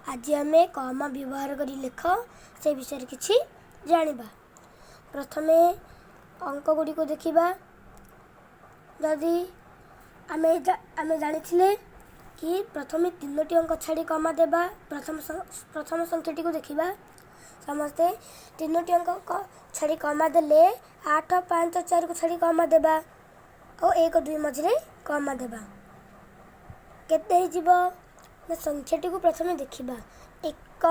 आज आम कमा व्यवहार कर लेख से विषय किसी जानिबा। प्रथमे अंक गुड़ी को देखा। जदि आमे जानी कि प्रथमे तीनोटी अंक छाड़ी कमा देबा प्रथम संख्याटी को देखा। समस्ते तीनोटी अंक छाड़ी कमा देले 8 5 4 को छाड़ी कमा देबा और 1 2 मझे कमा देबा केते जीवो ना संख्याटी को प्रथमे देखा। 1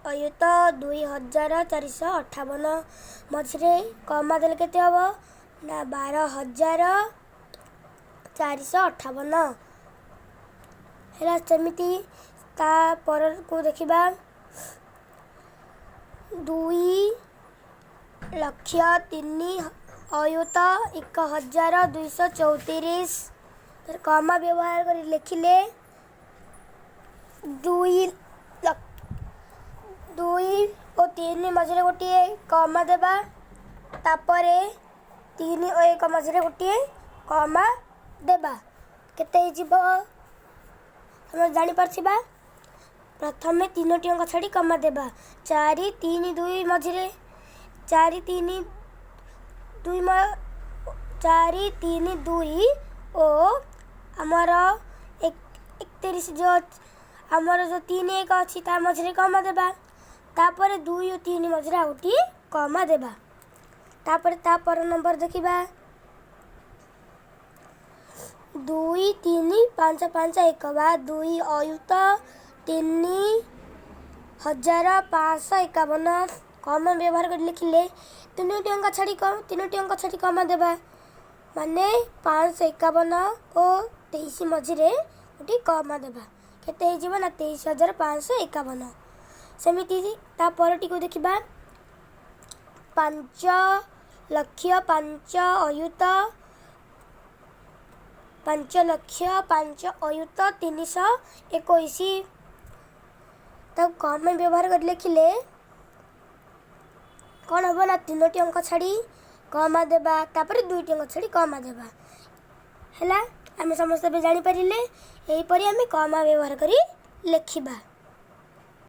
अयुत 2458 मझे कमा देले केते हबो ना 12458 है। सेमिति ता पर को देखा। 2,03,000 अयुत 1234 कमा व्यवहार कर लिखिले 2 और 3 मझे गोटे कमा देबा तापर 3 और 1 मझे गोटे कमा देबा केते जीवो हम जानी पारछिबा। प्रथमे तीनोटी अंक छाड़ी कमा देबा 4 3 2 मझे 4 3 2 4 3 2 और आमर 31 जो आमर जो 3 1 अच्छी ता मझे कमा देबा तापर 2 और 3 मझे आउटी कमा देबा तापर नंबर देखिबा। 2 3 5 5 1 बा 2 अयुत 3,551 कमा व्यवहार कर लिखिले तीनोटी अंक छाड़ी कमा देबा माने 551 और 23 मझे गोटे कमा देबा केते जीवन ना 23,551। सेमिति ता परटी को देखिबा। 5 लक्ष 5 अयुत 5 लक्ष 5 अयुत 321 तब कम व्यवहार कर लिखिले कौन हम ना तीनोटी अंक छाड़ी कमा देबा तापर 2टी अंक छाड़ी कमा देबा है। आम समस्त जानी पारे यहीपरि आम कमा व्यवहार करी लिखिबा।